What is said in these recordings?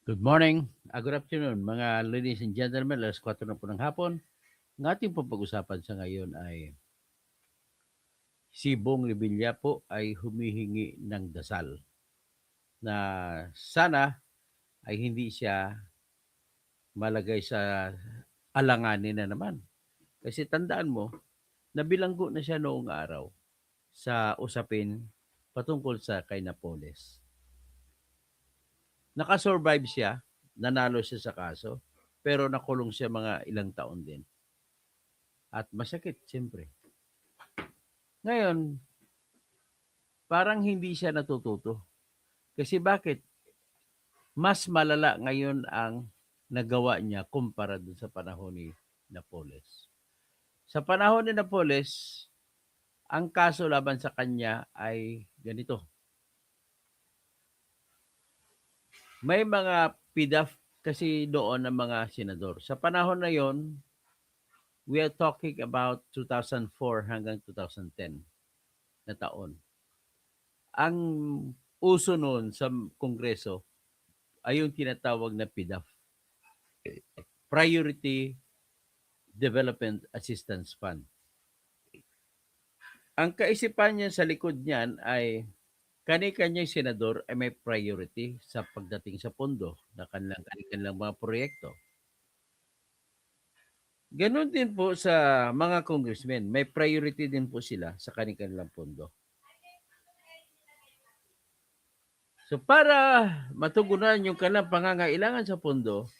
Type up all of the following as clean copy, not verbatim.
Good morning, good afternoon, mga ladies and gentlemen. Alas 4 na po ng hapon. Ang ating pag-usapan sa ngayon ay si Bong Revilla po ay humihingi ng dasal na sana ay hindi siya malagay sa alanganin na naman. Kasi tandaan mo, nabilanggo na siya noong araw sa usapin patungkol sa kay Napoles. Nakasurvive siya, nanalo siya sa kaso, pero nakulong siya mga ilang taon din. At masakit, siyempre. Ngayon, parang hindi siya natututo. Kasi bakit? Mas malala ngayon ang nagawa niya kumpara dun sa panahon ni Napoles. Sa panahon ni Napoles, ang kaso laban sa kanya ay ganito. May mga PDAF kasi doon ng mga senador. Sa panahon na yon, we are talking about 2004 hanggang 2010 na taon. Ang uso noon sa Kongreso ay yung tinatawag na PDAF, Priority Development Assistance Fund. Ang kaisipan niya sa likod niyan ay kani-kanyang senador ay may priority sa pagdating sa pondo na kanilang mga proyekto. Ganon din po sa mga congressmen. May priority din po sila sa kanilang pondo. So para matugunan yung kanilang pangangailangan sa pondo,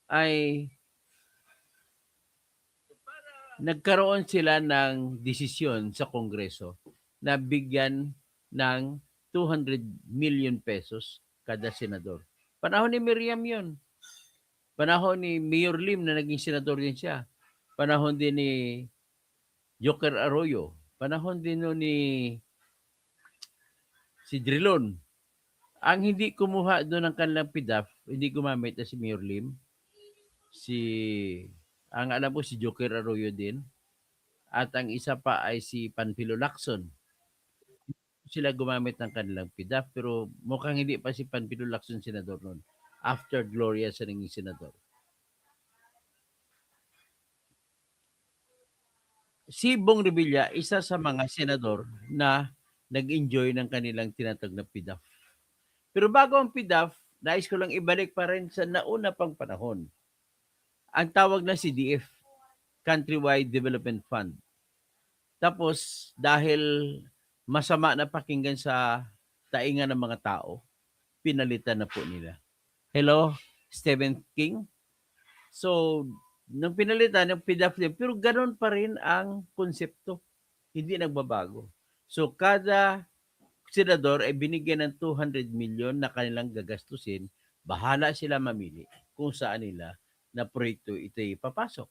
ay nagkaroon sila ng desisyon sa Kongreso na bigyan ng 200 million pesos kada senador. Panahon ni Miriam yun. Panahon ni Mayor Lim na naging senador din siya. Panahon din ni Joker Arroyo. Panahon din ni si Drilon. Ang hindi kumuha doon ng kanilang PDAF, hindi gumamit na si Mayor Lim. Ang alam ko si Joker Arroyo din. At ang isa pa ay si Panfilo Lacson. Sila gumamit ng kanilang PDAF pero mukhang hindi pa si Panfilo Lacson senador noon. After Gloria sa naging senador. Si Bong Revilla, isa sa mga senador na nag-enjoy ng kanilang tinatag na PDAF. Pero bago ang PDAF, nais ko lang ibalik pa rin sa nauna pang panahon. Ang tawag na CDF, Countrywide Development Fund. Tapos, dahil masama na pakinggan sa tainga ng mga tao, pinalitan na po nila. Hello, Stephen King? So, nung pinalitan ng PDAF, pero ganoon pa rin ang konsepto. Hindi nagbabago. So, kada senador ay binigyan ng 200 million na kanilang gagastusin. Bahala sila mamili kung saan nila na proyekto ito ipapasok.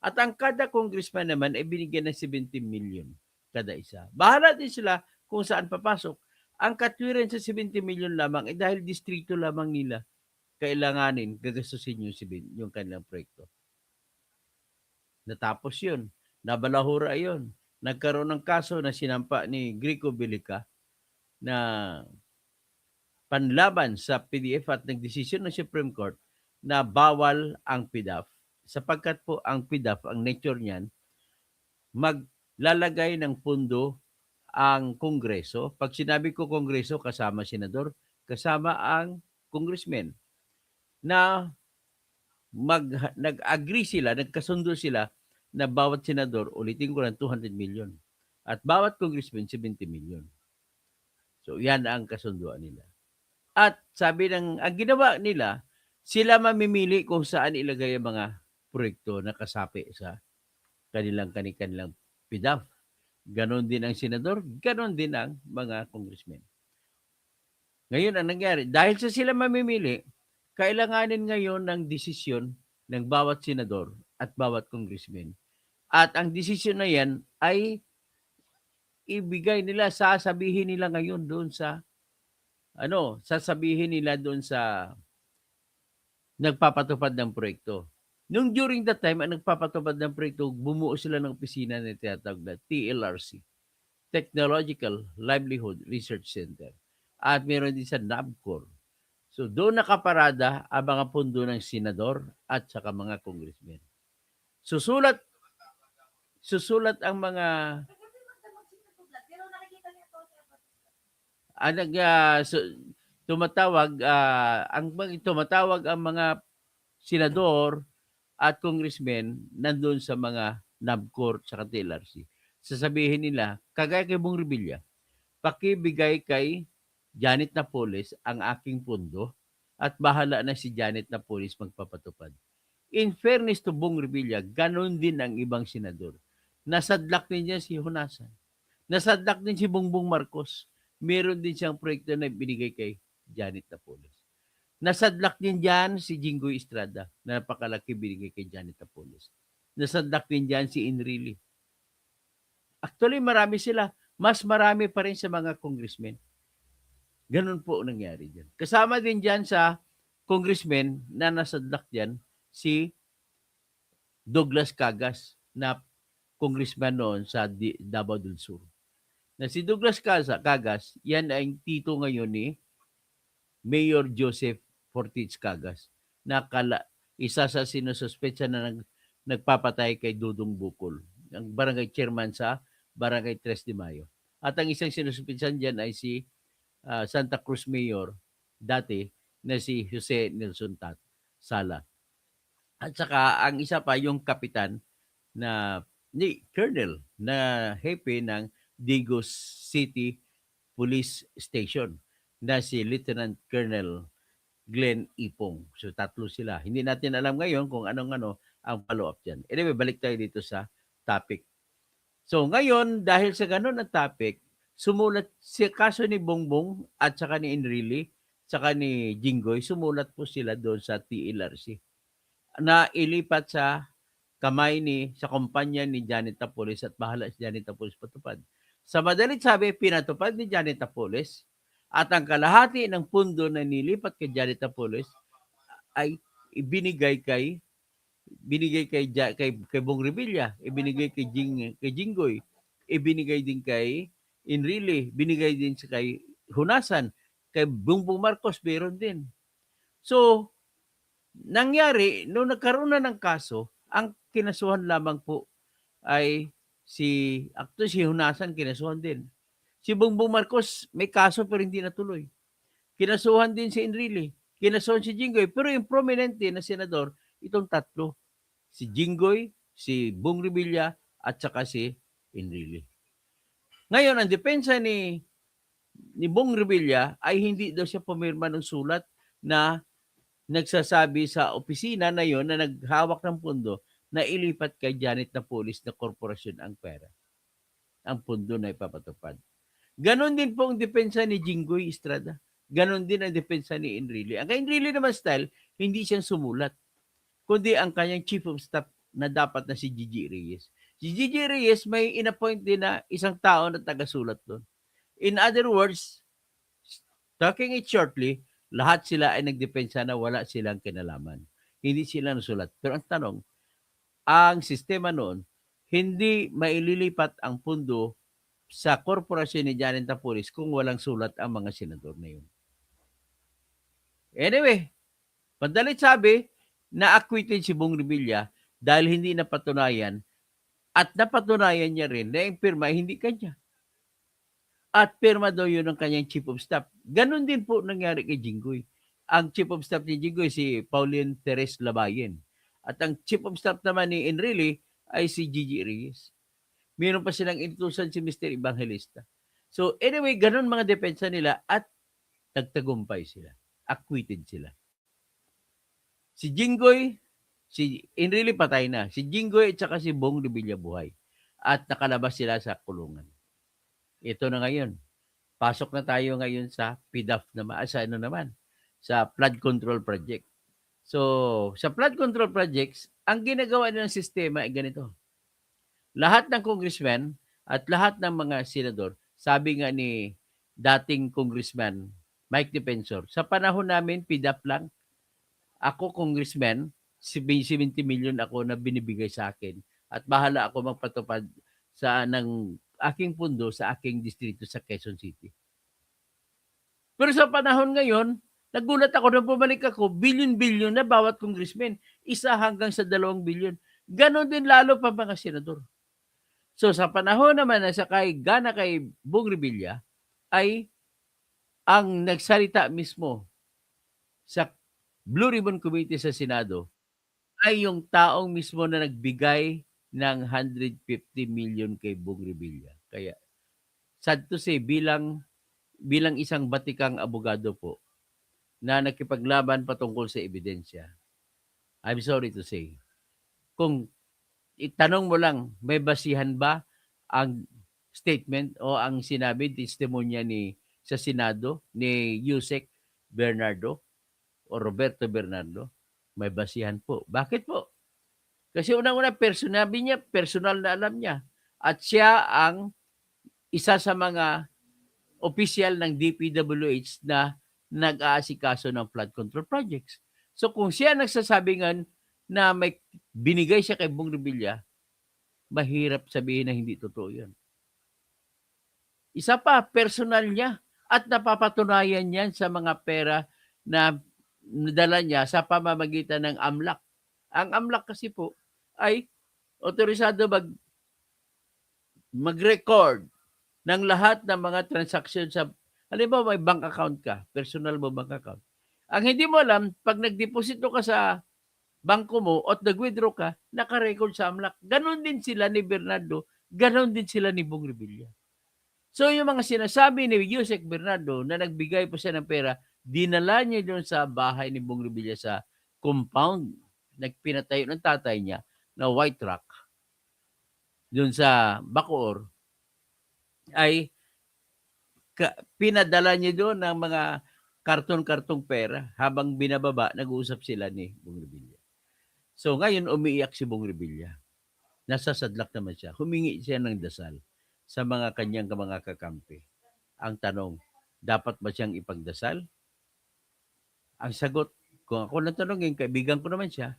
At ang kada congressman naman ay binigyan ng 70 million kada isa. Bahala din sila kung saan papasok. Ang katwiran sa 70 million lamang ay dahil distrito lamang nila kailanganin gagastusin yung kanilang proyekto. Natapos yun. Nabalahura yun. Nagkaroon ng kaso na sinampa ni Greco Bilica na panlaban sa PDF at nagdesisyon ng Supreme Court na bawal ang PDAF sapagkat po ang PDAF, ang nature niyan, maglalagay ng pundo ang Kongreso. Pag sinabi ko Kongreso, kasama senador, kasama ang congressman na nag-agree sila, nagkasundo sila na bawat senador, ulitin ko lang, 200 million. At bawat congressman, 70 million. So, yan ang kasunduan nila. At sabi ang ginawa nila, sila mamimili kung saan ilagay ang mga proyekto na kasapi sa kanilang PDAF. Ganon din ang senador, ganon din ang mga congressmen. Ngayon, ang nangyari, dahil sa sila mamimili, kailanganin ngayon ng desisyon ng bawat senador at bawat congressman. At ang desisyon na yan ay ibigay nila, sasabihin nila ngayon doon sa sasabihin nila doon sa nagpapatupad ng proyekto. Nung during that time, ang nagpapatupad ng proyekto, bumuo sila ng opisina na tinatawag na TLRC, Technological Livelihood Research Center. At meron din sa NABCOR. So doon nakaparada ang mga pundo ng senador at saka mga congressmen. Susulat ang mga tumatawag ang mga senador at congressmen nandun sa mga NABCOR sa TLRC. Sasabihin nila, kagaya kay Bong Revilla, pakibigay kay Janet Napoles ang aking pundo at bahala na si Janet Napoles magpapatupad. In fairness to Bong Revilla, ganun din ang ibang senador. Nasadlak din niya si Honasan. Nasadlak din si Bongbong Marcos. Meron din siyang proyekto na binigay kay Janet Napoles. Nasadlak din dyan si Jinggoy Estrada na napakalaki binigay kay Janet Napoles. Nasadlak din dyan si Enrile. Actually, marami sila. Mas marami pa rin sa mga congressmen. Ganun po nangyari dyan. Kasama din dyan sa congressmen na nasadlak dyan si Douglas Cagas na congressman noon sa Davao del Sur. Na si Douglas Cagas, yan ay tito ngayon ni Mayor Joseph Ortiz Cagas na isa sa sinususpetsa na nagpapatay kay Dudong Bukol, ang barangay chairman sa Barangay 3 de Mayo. At ang isang sinususpetsan dyan ay si Santa Cruz Mayor dati na si Jose Nelson Sala. At saka ang isa pa yung kapitan na ni Colonel na hepe ng Digos City Police Station na si Lieutenant Colonel Glenn Ipong. So tatlo sila. Hindi natin alam ngayon kung anong ang follow-up dyan. Anyway, balik tayo dito sa topic. So ngayon, dahil sa ganun ang topic, sumulat si kaso ni Bongbong at saka ni Enrile, saka ni Jinggoy, sumulat po sila doon sa TLRC na ilipat sa kamay sa kumpanya ni Janet Napoles at bahala si Janet Napoles patupad. Sa madalit sabi, pinatupad ni Janet Napoles at ang kalahati ng pundo na nilipat kay Janet Napoles ay ibinigay kay Bong Revilla, ibinigay kay Jinggoy, ibinigay din kay Enrile, binigay din kay Honasan, kay Bongbong Marcos meron din. So, nangyari, nung nagkaroon na ng kaso, ang kinasuhan lamang po ay si Honasan kinasuhan din. Si Bongbong Marcos may kaso pero hindi natuloy. Kinasuhan din si Enrile, kinasuhan si Jinggoy, pero yung prominente na senador, itong tatlo, si Jinggoy, si Bong Revilla, at saka si Enrile. Ngayon, ang depensa ni Bong Revilla ay hindi daw siya pumirma ng sulat na nagsasabi sa opisina na yon na naghawak ng pundo na ilipat kay Janet Napoles na korporasyon ang pera. Ang pundo na ipapatupad. Ganon din po ang depensa ni Jinggoy Estrada. Ganon din ang depensa ni Enrile. Ang kay Enrile naman style, hindi siyang sumulat, kundi ang kanyang chief of staff na dapat na si Gigi Reyes. Si Gigi Reyes may inappoint din na isang tao na tagasulat doon. In other words, talking it shortly, lahat sila ay nagdepensa na wala silang kinalaman. Hindi sila nasulat. Pero ang tanong, ang sistema noon, hindi maililipat ang pundo sa korporasyon ni Janet Napoles kung walang sulat ang mga senador na yun. Anyway, madalit sabi, na-acquitted si Bong Revilla dahil hindi napatunayan at napatunayan niya rin na yung pirma hindi kanya. At pirma daw yun ng kanyang chief of staff. Ganon din po nangyari kay Jinggoy. Ang chief of staff ni Jinggoy si Pauline Teres Labayen. At ang chief of staff naman ni Enrile ay si Gigi Reyes. Meron pa silang inutusan si Mr. Evangelista. So anyway, ganon mga depensa nila at nagtagumpay sila. Acquitted sila. Si Jinggoy, si Enrile patay na. Si Jinggoy at saka si Bong Revilla buhay. At nakalabas sila sa kulungan. Ito na ngayon. Pasok na tayo ngayon sa PDAF naman. Sa flood control project. So, sa flood control projects, ang ginagawa nilang sistema ay ganito. Lahat ng congressman at lahat ng mga senador, sabi nga ni dating congressman Mike Defensor, sa panahon namin, PDAF lang, ako congressman, 70 million ako na binibigay sa akin at bahala ako magpatupad ng aking pundo sa aking distrito sa Quezon City. Pero sa panahon ngayon, Nagulat ako nung bumalik ako, billion-billion na bawat congressman. 1 hanggang sa 2 billion. Ganon din lalo pa mga senador. So sa panahon naman na gana kay Bong Revilla, ay ang nagsalita mismo sa Blue Ribbon Committee sa Senado ay yung taong mismo na nagbigay ng 150 million kay Bong Revilla. Kaya sad to say, bilang isang batikang abogado po na nakipaglaban patungkol sa ebidensya, I'm sorry to say, kung itanong mo lang, may basihan ba ang statement o ang sinabi, testimonya sa Senado ni Yusek Bernardo o Roberto Bernardo? May basihan po. Bakit po? Kasi unang-una, sinabi niya, personal na alam niya. At siya ang isa sa mga opisyal ng DPWH na nag-aasikaso ng flood control projects. So kung siya nagsasabi nga na may binigay siya kay Bong Revilla, mahirap sabihin na hindi totoo yan. Isa pa, personal niya at napapatunayan yan sa mga pera na nadala niya sa pamamagitan ng AMLAC. Ang AMLAC kasi po ay otorisado mag-record ng lahat ng mga transaction sa, halimbawa may bank account ka, personal mo bank account. Ang hindi mo alam, pag nagdeposito ka sa bangko mo at nag-withdraw ka, naka-record sa AMLAC. Ganon din sila ni Bernardo, ganon din sila ni Bong Revilla. So yung mga sinasabi ni Yusek Bernardo na nagbigay po siya ng pera, dinala niya doon sa bahay ni Bong Revilla sa compound na pinatayo ng tatay niya na white rock doon sa Bacoor, ay pinadala niya doon ng mga karton-kartong pera habang binababa, nag-uusap sila ni Bong Revilla. So ngayon umiiyak si Bong Revilla. Nasasadlak naman siya. Humingi siya ng dasal sa mga kanyang mga kakampi. Ang tanong, dapat ba siyang ipagdasal? Ang sagot, kung ako natanongin, kaibigan ko naman siya,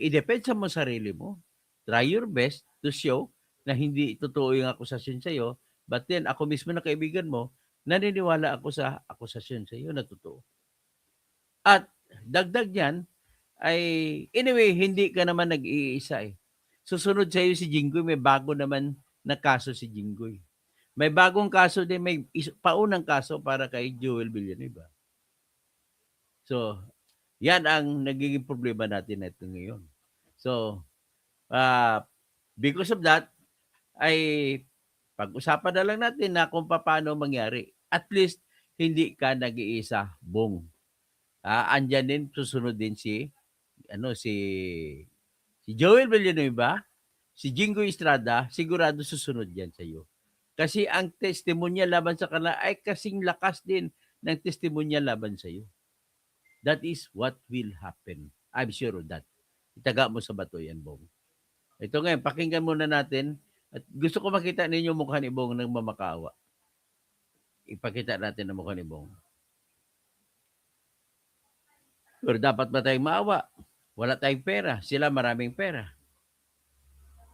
i-depensa mo sarili mo. Try your best to show na hindi totoo yung akusasyon sa'yo, but then ako mismo na kaibigan mo, naniniwala ako sa akusasyon sa'yo na totoo. At dagdag niyan, ay anyway, hindi ka naman nag-iisa eh. Susunod sa'yo si Jinggoy, may bago naman na kaso si Jinggoy. May bagong kaso din, may paunang kaso para kay Joel Villanueva. So, yan ang nagiging problema natin ito ngayon. So, because of that, ay pag-usapan na lang natin na kung paano mangyari. At least, hindi ka nag-iisa, Bong. Andyan din, susunod din si Joel Villanueva, si Jinggoy Estrada, sigurado susunod yan sa iyo. Kasi ang testimonya laban sa kanila ay kasing lakas din ng testimonya laban sa iyo. That is what will happen. I'm sure of that. Itaga mo sa bato yan, Bong. Ito ngayon, pakinggan muna natin. At gusto ko makita ninyo mukha ni Bong ng mamakawa. Ipakita natin ang mukha ni Bong. Pero dapat ba tayong maawa? Wala tayong pera. Sila maraming pera.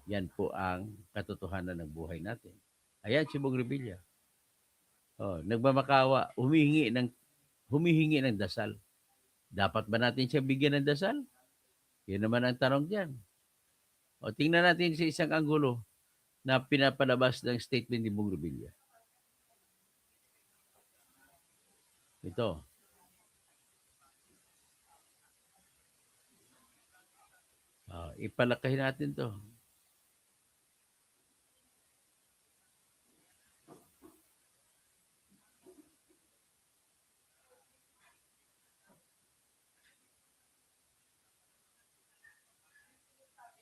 Yan po ang katotohanan ng buhay natin. Ayan si Bong Revilla. Nagmamakawa, humihingi ng dasal. Dapat ba natin siya bigyan ng dasal? Yan naman ang tanong diyan. Tingnan natin sa isang anggulo na pinapalabas ng statement ni Bong Revilla. Ito. Ipalakahin natin to.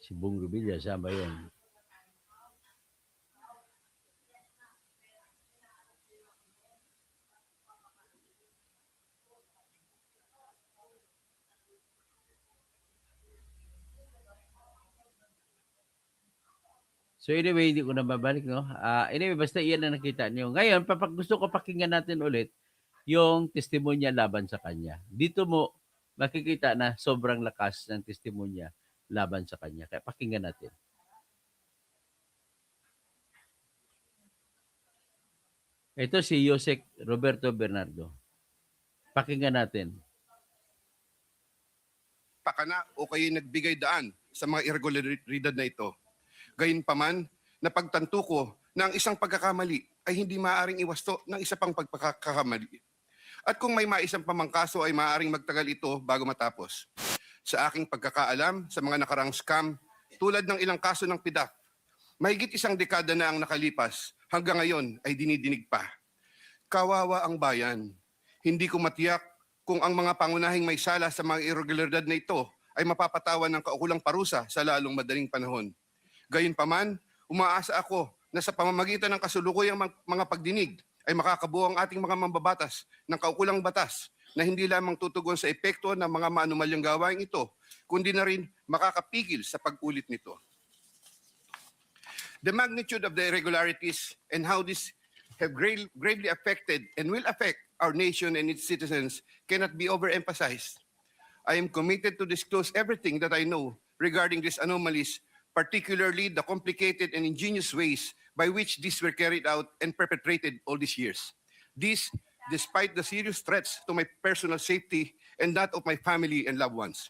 Si Bong Revilla, saan ba yun? So anyway, hindi ko na babalik, no? Anyway, basta iyan na nakita niyo. Ngayon, gusto ko pakinggan natin ulit yung testimonya laban sa kanya. Dito mo makikita na sobrang lakas ng testimonya laban sa kanya. Kaya pakinggan natin. Ito si Yosek Roberto Bernardo. Pakinggan natin. Pakana o kayo nagbigay daan sa mga irregularidad na ito. Gayunpaman, napagtanto ko na ang isang pagkakamali ay hindi maaaring iwasto ng isa pang pagkakamali. At kung may maisang pamangkaso ay maaaring magtagal ito bago matapos. Sa aking pagkakaalam sa mga nakarang scam, tulad ng ilang kaso ng PIDAF, mahigit isang dekada na ang nakalipas, hanggang ngayon ay dinidinig pa. Kawawa ang bayan. Hindi ko matiyak kung ang mga pangunahing may sala sa mga irregularidad na ito ay mapapatawan ng kaukulang parusa sa lalong madaling panahon. Gayunpaman, umaasa ako na sa pamamagitan ng kasulukuyang mga pagdinig ay makakabuo ang ating mga mambabatas ng kaukulang batas na hindi lamang tutugon sa epekto ng mga maanumalyang gawain ito, kundi na rin makakapigil sa pag-ulit nito. The magnitude of the irregularities and how this have gravely affected and will affect our nation and its citizens cannot be overemphasized. I am committed to disclose everything that I know regarding these anomalies, particularly the complicated and ingenious ways by which these were carried out and perpetrated all these years. This, despite the serious threats to my personal safety and that of my family and loved ones.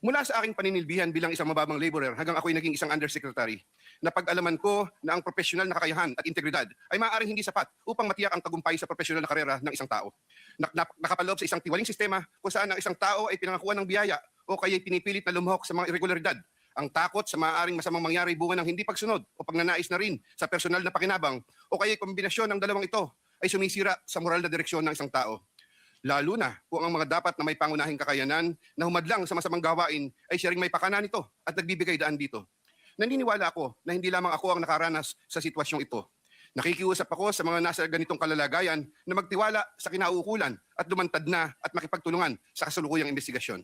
Mula sa aking paninilbihan bilang isang mababang laborer hanggang ako'y naging isang undersecretary, napag-alaman ko na ang profesional na kakayahan at integridad ay maaaring hindi sapat upang matiyak ang tagumpay sa profesional na karera ng isang tao. Nakapaloob sa isang tiwaling sistema kung saan ang isang tao ay pinangakuan ng biyaya o kaya'y pinipilit na lumahok sa mga irregularidad. Ang takot sa maaaring masamang mangyari bunga ng hindi pagsunod o pagnanais na rin sa personal na pakinabang o kaya'y kombinasyon ng dalawang ito ay sumisira sa moral na direksyon ng isang tao. Lalo na kung ang mga dapat na may pangunahing kakayanan na humadlang sa masamang gawain ay siya ring may pakana nito at nagbibigay daan dito. Naniniwala ako na hindi lamang ako ang nakaranas sa sitwasyong ito. Nakikiusap ako sa mga nasa ganitong kalalagayan na magtiwala sa kinauukulan at lumantad na at makipagtulungan sa kasalukuyang investigasyon.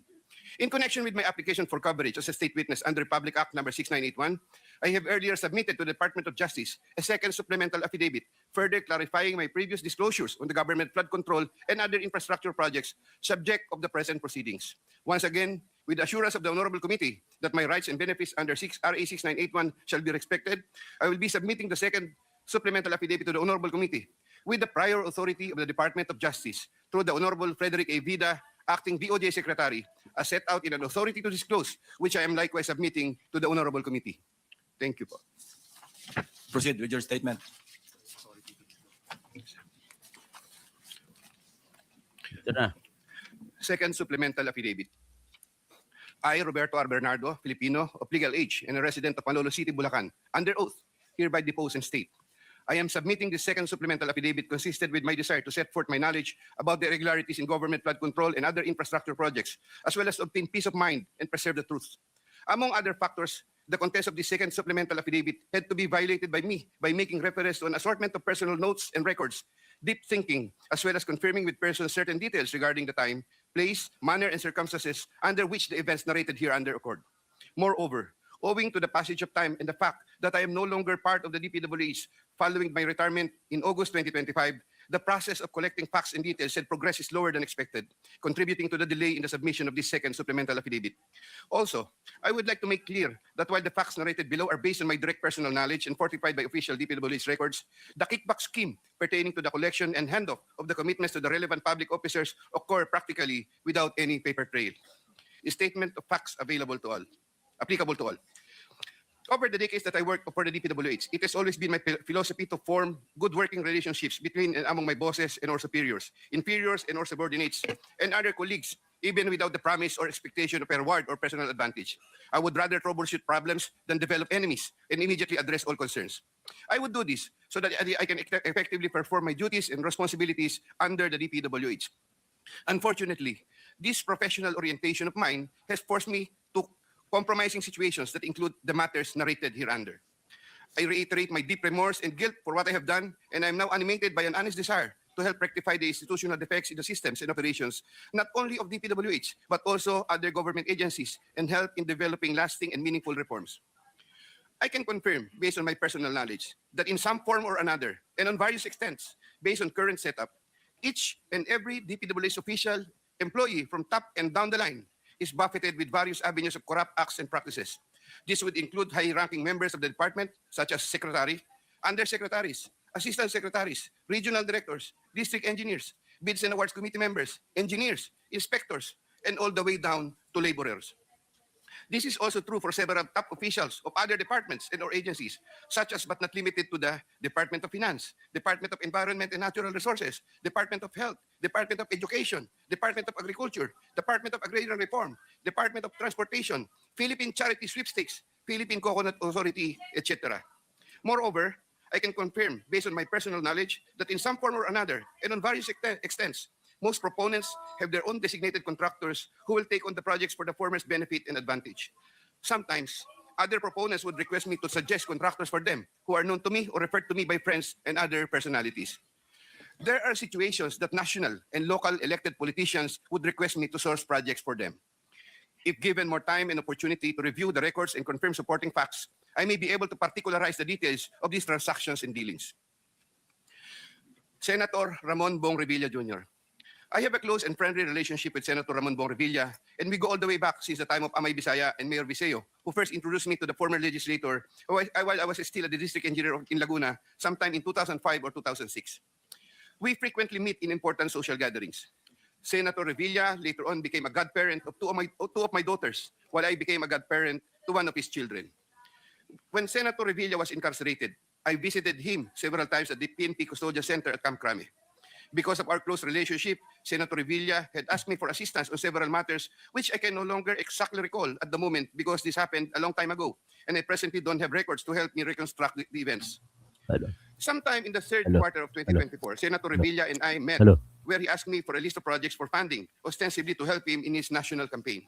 In connection with my application for coverage as a state witness under Public Act No. 6981, I have earlier submitted to the Department of Justice a second supplemental affidavit, further clarifying my previous disclosures on the government flood control and other infrastructure projects subject of the present proceedings. Once again, with the assurance of the Honorable Committee that my rights and benefits under RA 6981 shall be respected, I will be submitting the second supplemental affidavit to the Honorable Committee with the prior authority of the Department of Justice through the Honorable Frederick A. Vida, Acting DOJ Secretary, as set out in an authority to disclose, which I am likewise submitting to the Honorable Committee. Thank you po. Proceed with your statement. Ito na. Second supplemental affidavit. I, Roberto R. Bernardo, Filipino, of legal age and a resident of Malolos City, Bulacan, under oath, hereby depose and state. I am submitting this second supplemental affidavit consisted with my desire to set forth my knowledge about the irregularities in government flood control and other infrastructure projects, as well as to obtain peace of mind and preserve the truth. Among other factors, the contents of this second supplemental affidavit had to be violated by me by making reference to an assortment of personal notes and records, deep thinking, as well as confirming with persons certain details regarding the time, place, manner, and circumstances under which the events narrated hereunder occurred. Moreover, owing to the passage of time and the fact that I am no longer part of the DPWH following my retirement in August 2025, the process of collecting facts and details had progressed slower than expected, contributing to the delay in the submission of this second supplemental affidavit. Also, I would like to make clear that while the facts narrated below are based on my direct personal knowledge and fortified by official DPWH records, the kickback scheme pertaining to the collection and handoff of the commitments to the relevant public officers occur practically without any paper trail. A statement of facts applicable to all. Over the decades that I worked for the DPWH, it has always been my philosophy to form good working relationships between and among my bosses and our superiors, inferiors and our subordinates, and other colleagues, even without the promise or expectation of a reward or personal advantage. I would rather troubleshoot problems than develop enemies and immediately address all concerns. I would do this so that I can effectively perform my duties and responsibilities under the DPWH. Unfortunately, this professional orientation of mine has forced me to compromising situations that include the matters narrated hereunder. I reiterate my deep remorse and guilt for what I have done, and I am now animated by an honest desire to help rectify the institutional defects in the systems and operations, not only of DPWH, but also other government agencies, and help in developing lasting and meaningful reforms. I can confirm, based on my personal knowledge, that in some form or another, and on various extents, based on current setup, each and every DPWH official, employee from top and down the line, is buffeted with various avenues of corrupt acts and practices. This would include high-ranking members of the department, such as secretary, undersecretaries, assistant secretaries, regional directors, district engineers, bids and awards committee members, engineers, inspectors, and all the way down to laborers. This is also true for several top officials of other departments and or agencies, such as but not limited to the Department of Finance, Department of Environment and Natural Resources, Department of Health, Department of Education, Department of Agriculture, Department of Agrarian Reform, Department of Transportation, Philippine Charity Sweepstakes, Philippine Coconut Authority, etc. Moreover, I can confirm, based on my personal knowledge, that in some form or another, and on various extents, most proponents have their own designated contractors who will take on the projects for the former's benefit and advantage. Sometimes, other proponents would request me to suggest contractors for them who are known to me or referred to me by friends and other personalities. There are situations that national and local elected politicians would request me to source projects for them. If given more time and opportunity to review the records and confirm supporting facts, I may be able to particularize the details of these transactions and dealings. Senator Ramon Bong Revilla Jr. I have a close and friendly relationship with Senator Ramon Bong Revilla, and we go all the way back since the time of Amay Bisaya and Mayor Viseo, who first introduced me to the former legislator while I was still a district engineer in Laguna sometime in 2005 or 2006. We frequently meet in important social gatherings. Senator Revilla later on became a godparent of two of my daughters, while I became a godparent to one of his children. When Senator Revilla was incarcerated, I visited him several times at the PNP Custodial Center at Camp Crame. Because of our close relationship, Senator Revilla had asked me for assistance on several matters which I can no longer exactly recall at the moment because this happened a long time ago, and I presently don't have records to help me reconstruct the events. Hello. Sometime in the third Hello. quarter of 2024, Senator Revilla and I met Hello. where he asked me for a list of projects for funding, ostensibly to help him in his national campaign.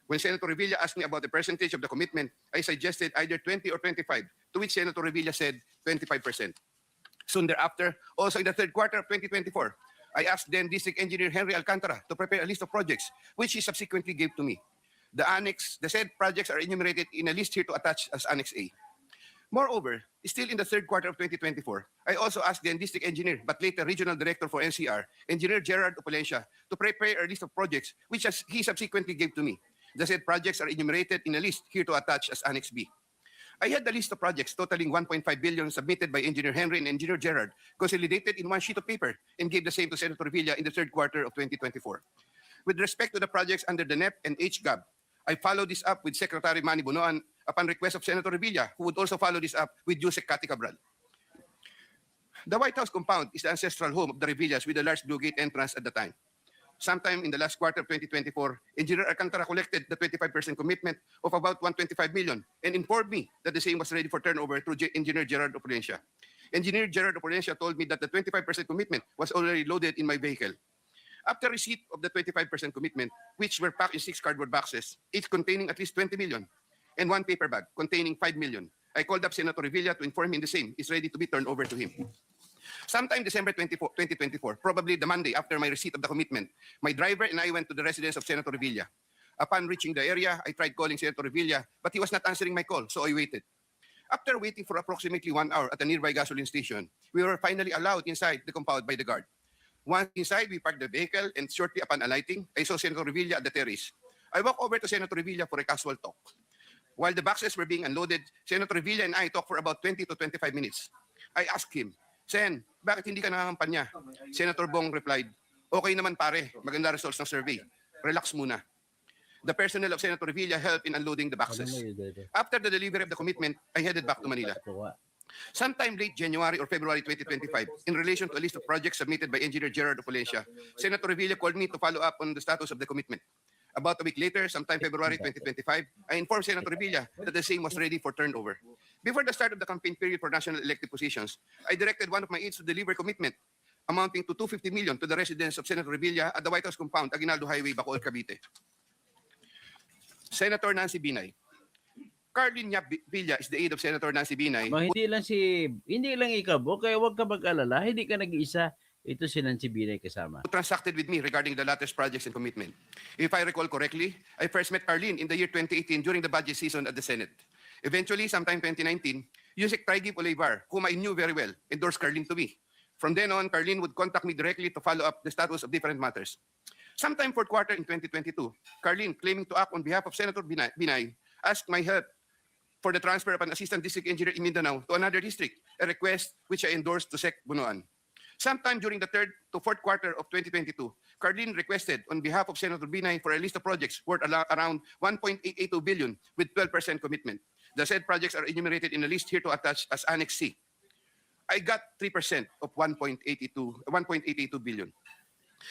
When Senator Revilla asked me about the percentage of the commitment, I suggested either 20 or 25, to which Senator Revilla said 25%. Soon thereafter, also in the third quarter of 2024, I asked then District Engineer Henry Alcantara to prepare a list of projects, which he subsequently gave to me. The said projects are enumerated in a list here to attach as Annex A. Moreover, still in the third quarter of 2024, I also asked then District Engineer, but later Regional Director for NCR, Engineer Gerard Opalencia, to prepare a list of projects, which he subsequently gave to me. The said projects are enumerated in a list here to attach as Annex B. I had the list of projects totaling 1.5 billion submitted by Engineer Henry and Engineer Gerard, consolidated in one sheet of paper, and gave the same to Senator Revilla in the third quarter of 2024. With respect to the projects under the NEP and HGAB, I followed this up with Secretary Manny Bonoan upon request of Senator Revilla, who would also follow this up with Yusek Cathy Cabral. The White House compound is the ancestral home of the Revillas with a large blue gate entrance at the time. Sometime in the last quarter of 2024, Engineer Alcantara collected the 25% commitment of about 125 million and informed me that the same was ready for turnover through Engineer Gerard Opalencia. Engineer Gerard Opalencia told me that the 25% commitment was already loaded in my vehicle. After receipt of the 25% commitment, which were packed in 6 cardboard boxes, each containing at least 20 million, and 1 paper bag containing 5 million, I called up Senator Revilla to inform him the same is ready to be turned over to him. Sometime December 2024, probably the Monday after my receipt of the commitment, my driver and I went to the residence of Senator Revilla. Upon reaching the area, I tried calling Senator Revilla, but he was not answering my call, so I waited. After waiting for approximately 1 hour at a nearby gasoline station, we were finally allowed inside the compound by the guard. Once inside, we parked the vehicle, and shortly upon alighting, I saw Senator Revilla at the terrace. I walked over to Senator Revilla for a casual talk. While the boxes were being unloaded, Senator Revilla and I talked for about 20 to 25 minutes. I asked him, Sen, bakit hindi ka nakakampanya? Senator Bong replied, okay naman pare, maganda results ng survey. Relax muna. The personnel of Senator Revilla helped in unloading the boxes. After the delivery of the commitment, I headed back to Manila. Sometime late January or February 2025, in relation to a list of projects submitted by Engineer Gerard Opalencia, Senator Revilla called me to follow up on the status of the commitment. About a week later, sometime February 2025, I informed Senator Revilla that the same was ready for turnover. Before the start of the campaign period for national elected positions, I directed one of my aides to deliver commitment amounting to 250 million to the residence of Senator Revilla at the White House compound, Aguinaldo Highway, Bacoor, Cavite. Senator Nancy Binay. Carlin Yap Villa is the aide of Senator Nancy Binay. Hindi lang ikaw, kaya huwag ka mag-alala, hindi ka nag-iisa. Ito si Nancy Binay kasama. Who transacted with me regarding the latest projects and commitment. If I recall correctly, I first met Carlin in the year 2018 during the budget season at the Senate. Eventually, sometime 2019, Yusek Taigi Olivar, whom I knew very well, endorsed Carlin to me. From then on, Carlin would contact me directly to follow up the status of different matters. Sometime fourth quarter in 2022, Carlin, claiming to act on behalf of Senator Binay, asked my help for the transfer of an assistant district engineer in Mindanao to another district a request which I endorsed to Sec Bunuan. Sometime during the third to fourth quarter of 2022, Carlin requested on behalf of Senator Binay for a list of projects worth around 1.882 billion with 12% commitment. The said projects are enumerated in a list here to attach as Annex C. I got 3% of 1.882 billion.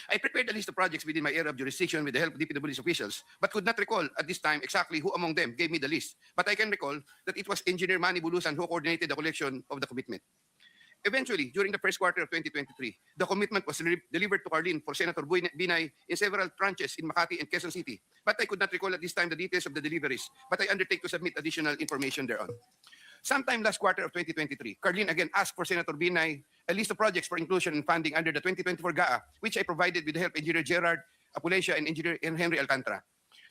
I prepared a list of projects within my area of jurisdiction with the help of DPW's officials, but could not recall at this time exactly who among them gave me the list. But I can recall that it was Engineer Manny Bulusan who coordinated the collection of the commitment. Eventually, during the first quarter of 2023, the commitment was delivered to Carlin for Senator Binay in several tranches in Makati and Quezon City. But I could not recall at this time the details of the deliveries, but I undertake to submit additional information thereon. Sometime last quarter of 2023, Carlin again asked for Senator Binay a list of projects for inclusion and funding under the 2024 GAA, which I provided with the help of Engineer Gerard Apulesio and Engineer Henry Alcantara.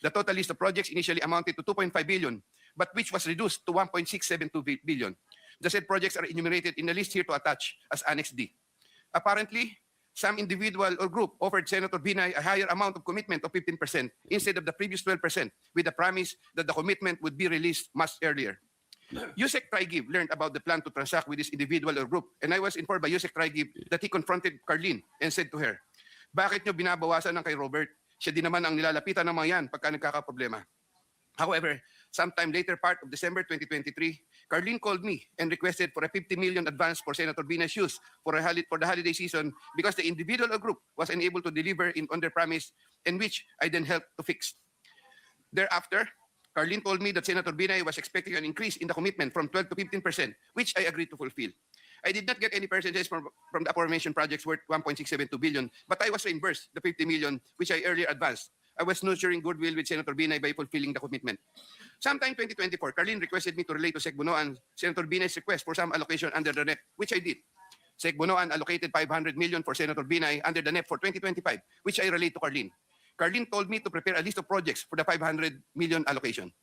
The total list of projects initially amounted to 2.5 billion, but which was reduced to 1.672 billion. The said projects are enumerated in the list here to attach as Annex D. Apparently, some individual or group offered Senator Binay a higher amount of commitment of 15% instead of the previous 12%, with the promise that the commitment would be released much earlier. Yusek Trigiv learned about the plan to transact with this individual or group, and I was informed by Yusek Trigiv that he confronted Carlin and said to her, "Bakit nyo binabawasan ng kay Robert? Siya din naman ang nilalapitan ng mga yan pagka nagkakaproblema." However, sometime later part of December 2023, Carlin called me and requested for a 50 million advance for Senator Binay's use for the holiday season because the individual or group was unable to deliver on their promise, and which I then helped to fix. Thereafter, Carlin told me that Senator Binay was expecting an increase in the commitment from 12 to 15%, which I agreed to fulfill. I did not get any percentages from the aforementioned projects worth 1.672 billion, but I was reimbursed the 50 million which I earlier advanced. I was nurturing goodwill with Senator Binay by fulfilling the commitment. Sometime 2024, Carlin requested me to relate to Sec Bunoan Senator Binay's request for some allocation under the NEP, which I did. Sec Bunoan allocated 500 million for Senator Binay under the NEP for 2025, which I relate to Carlin. Carlin told me to prepare a list of projects for the 500 million allocation.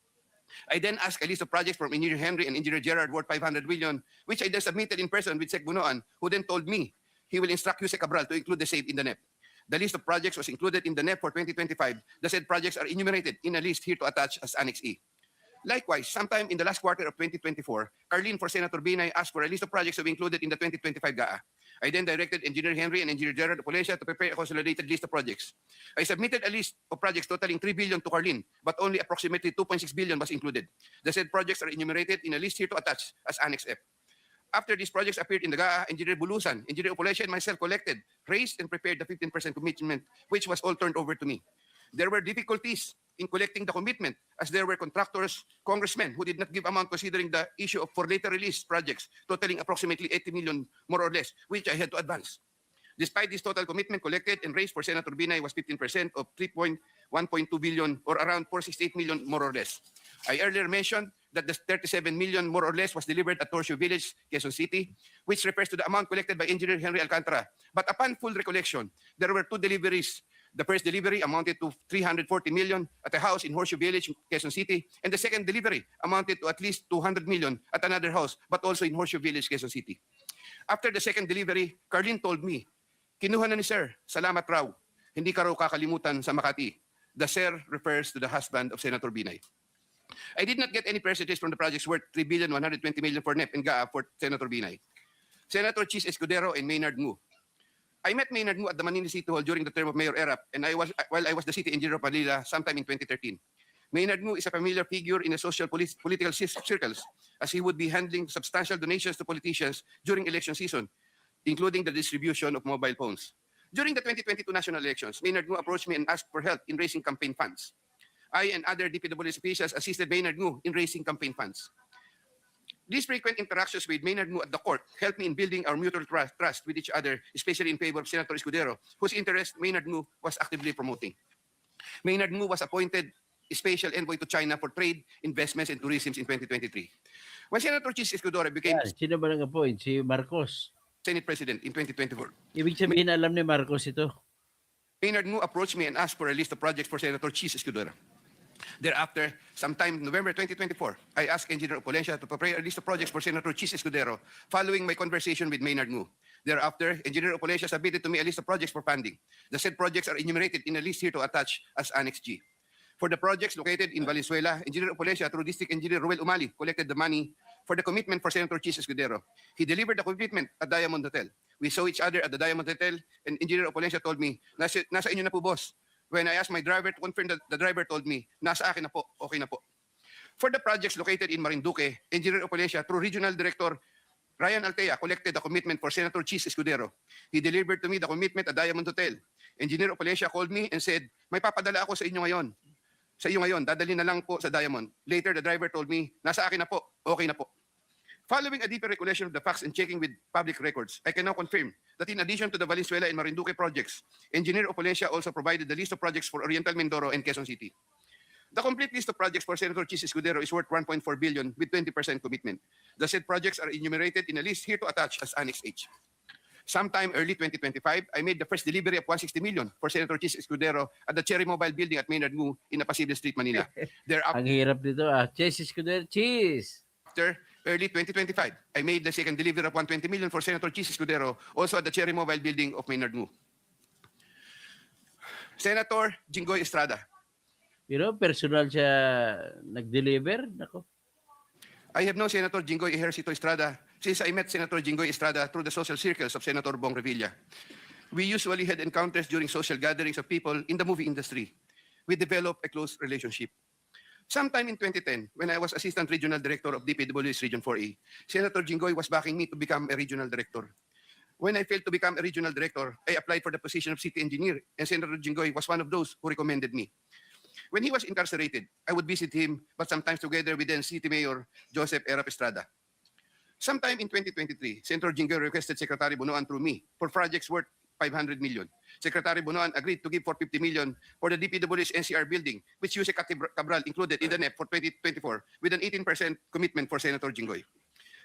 I then asked a list of projects from Engineer Henry and Engineer Gerard worth 500 million, which I then submitted in person with Sec Bunoan, who then told me he will instruct Yusek Cabral to include the same in the NEP. The list of projects was included in the NEP for 2025. The said projects are enumerated in a list here to attach as Annex E. Likewise, sometime in the last quarter of 2024, Carlin for Senator Binay asked for a list of projects to be included in the 2025 GAA. I then directed Engineer Henry and Engineer Gerard Apulesio to prepare a consolidated list of projects. I submitted a list of projects totaling 3 billion to Carlin, but only approximately 2.6 billion was included. The said projects are enumerated in a list here to attach as Annex F. After these projects appeared in the GAA, Engineer Bulusan, Engineer Apulesio, and myself collected, raised, and prepared the 15% commitment, which was all turned over to me. There were difficulties in collecting the commitment, as there were contractors, congressmen who did not give amount considering the issue of for later release projects totaling approximately 80 million more or less, which I had to advance. Despite this total commitment collected and raised for Senator Binay was 15% of 1.2 billion or around 468 million more or less. I earlier mentioned that the 37 million more or less was delivered at Torcio Village, Quezon City, which refers to the amount collected by Engineer Henry Alcantara. But upon full recollection, there were two deliveries. The first delivery amounted to 340 million at a house in Horseshoe Village, Quezon City, and the second delivery amounted to at least 200 million at another house, but also in Horseshoe Village, Quezon City. After the second delivery, Carlin told me, "Kinuha na ni Sir, salamat raw. Hindi ka raw kakalimutan sa Makati." The Sir refers to the husband of Senator Binay. I did not get any percentages from the projects worth 3,120 million for NEP and GAA for Senator Binay. Senator Chis Escudero and Maynard Ngu. I met Maynard Ngu at the Manila City Hall during the term of Mayor Erap, and while I was the city engineer of Manila sometime in 2013. Maynard Ngu is a familiar figure in the social political circles, as he would be handling substantial donations to politicians during election season, including the distribution of mobile phones. During the 2022 national elections, Maynard Ngu approached me and asked for help in raising campaign funds. I and other DPWH officials assisted Maynard Ngu in raising campaign funds. These frequent interactions with Maynard Ngu at the court helped me in building our mutual trust with each other, especially in favor of Senator Escudero, whose interest Maynard Ngu was actively promoting. Maynard Ngu was appointed special envoy to China for trade, investments, and tourism in 2023. When Senator Chis Escudero became Sino ba nag-appoint? Si Marcos. Senate President in 2024, Ibig sabihin, alam ni Marcos ito. Maynard Ngu approached me and asked for a list of projects for Senator Chis Escudero. Thereafter, sometime November 2024, I asked Engineer Apulesio to prepare a list of projects for Senator Chis Escudero following my conversation with Maynard Ngu. Thereafter, Engineer Apulesio submitted to me a list of projects for funding. The said projects are enumerated in a list here to attach as Annex G. For the projects located in Valenzuela, Engineer Apulesio through District Engineer Ruel Umali collected the money for the commitment for Senator Chis Escudero. He delivered the commitment at Diamond Hotel. We saw each other at the Diamond Hotel, and Engineer Opolencia told me, nasa inyo na po, boss. When I asked my driver to confirm, the driver told me, nasa akin na po, okay na po. For the projects located in Marinduque, Engineer Opolencia, through Regional Director Ryan Altea, collected the commitment for Senator Chis Escudero. He delivered to me the commitment at Diamond Hotel. Engineer Opolencia called me and said, may papadala ako sa inyo ngayon. Sa iyo ngayon, dadali na lang po sa Diamond. Later, the driver told me, nasa akin na po, okay na po. Following a deeper recollection of the facts and checking with public records, I can now confirm that in addition to the Valenzuela and Marinduque projects, Engineer Opolencia also provided the list of projects for Oriental Mindoro and Quezon City. The complete list of projects for Senator Chis Escudero is worth 1.4 billion with 20% commitment. The said projects are enumerated in a list here to attach as Annex H. Sometime early 2025, I made the first delivery of 160 million for Senator Chis Escudero at the Cherry Mobile Building at Maynard Ngu in Apasible Street, Manila. Thereafter, Ang hirap dito Cheese Escudero, cheese. early 2025, I made the second delivery of 120 million for Senator Chis Escudero, also at the Cherry Mobile Building of Maynard Ngu. Senator Jinggoy Estrada. You know, personal siya nag-deliver. Nako. I have known Senator Jinggoy Ejercito Estrada since I met Senator Jinggoy Estrada through the social circles of Senator Bong Revilla. We usually had encounters during social gatherings of people in the movie industry. We developed a close relationship. Sometime in 2010, when I was Assistant Regional Director of DPW's Region 4A, Senator Jinggoy was backing me to become a regional director. When I failed to become a regional director, I applied for the position of city engineer, and Senator Jinggoy was one of those who recommended me. When he was incarcerated, I would visit him, but sometimes together with then City Mayor Joseph Erap Estrada. Sometime in 2023, Senator Jinggoy requested Secretary Bunoan through me for projects worth 500 million. Secretary Bunoan agreed to give 450 million for the DPW's NCR building, which Yusek Cabral included in the NEP for 2024 with an 18% commitment for Senator Jinggoy.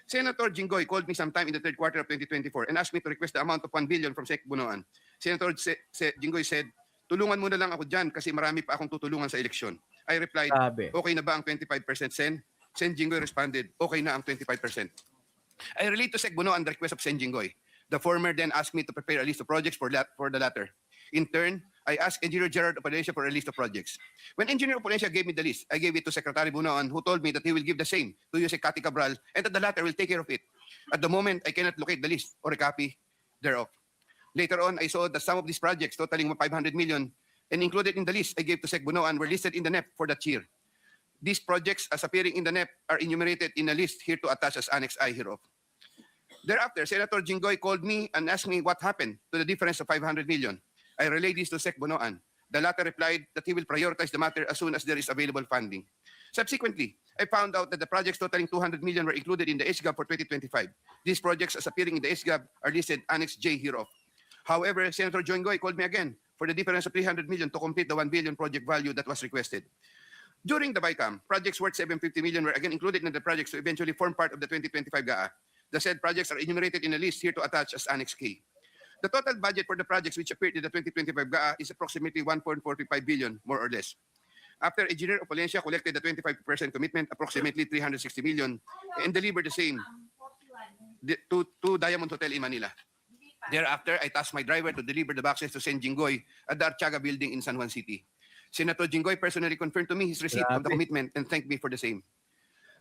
Senator Jinggoy called me sometime in the third quarter of 2024 and asked me to request the amount of 1 billion from Sec Bunoan. Senator Jinggoy said, tulungan mo na lang ako dyan kasi marami pa akong tutulungan sa eleksyon. I replied, Sabi. okay na ba ang 25% Sen? Sen Jinggoy responded, okay na ang 25%. I relayed to Sec Bunoan the request of Sen Jinggoy. The former then asked me to prepare a list of projects for the latter. In turn, I asked Engineer Gerard Opolencia for a list of projects. When Engineer Opolencia gave me the list, I gave it to Secretary Bunoan, who told me that he will give the same to Yusek Cathy Cabral and that the latter will take care of it. At the moment, I cannot locate the list or a copy thereof. Later on, I saw that some of these projects totaling 500 million and included in the list I gave to Sec Bunoan were listed in the NEP for that year. These projects, as appearing in the NEP, are enumerated in a list here to attach as Annex I hereof. Thereafter, Senator Jinggoy called me and asked me what happened to the difference of 500 million. I relayed this to Sec Bunoan. The latter replied that he will prioritize the matter as soon as there is available funding. Subsequently, I found out that the projects totaling 200 million were included in the SGAB for 2025. These projects, as appearing in the SGAB, are listed Annex J hereof. However, Senator Jinggoy called me again for the difference of 300 million to complete the 1 billion project value that was requested. During the BICAM, projects worth 750 million were again included in the projects to eventually form part of the 2025 GAA. The said projects are enumerated in a list here to attach as Annex K. The total budget for the projects which appeared in the 2025 GAA is approximately 1.45 billion, more or less. After Engineer Opolencia collected the 25% commitment, approximately 360 million, and delivered the same to Diamond Hotel in Manila. Thereafter, I tasked my driver to deliver the boxes to Sen Jinggoy at the Archaga building in San Juan City. Senator Jinggoy personally confirmed to me his receipt of the commitment and thanked me for the same.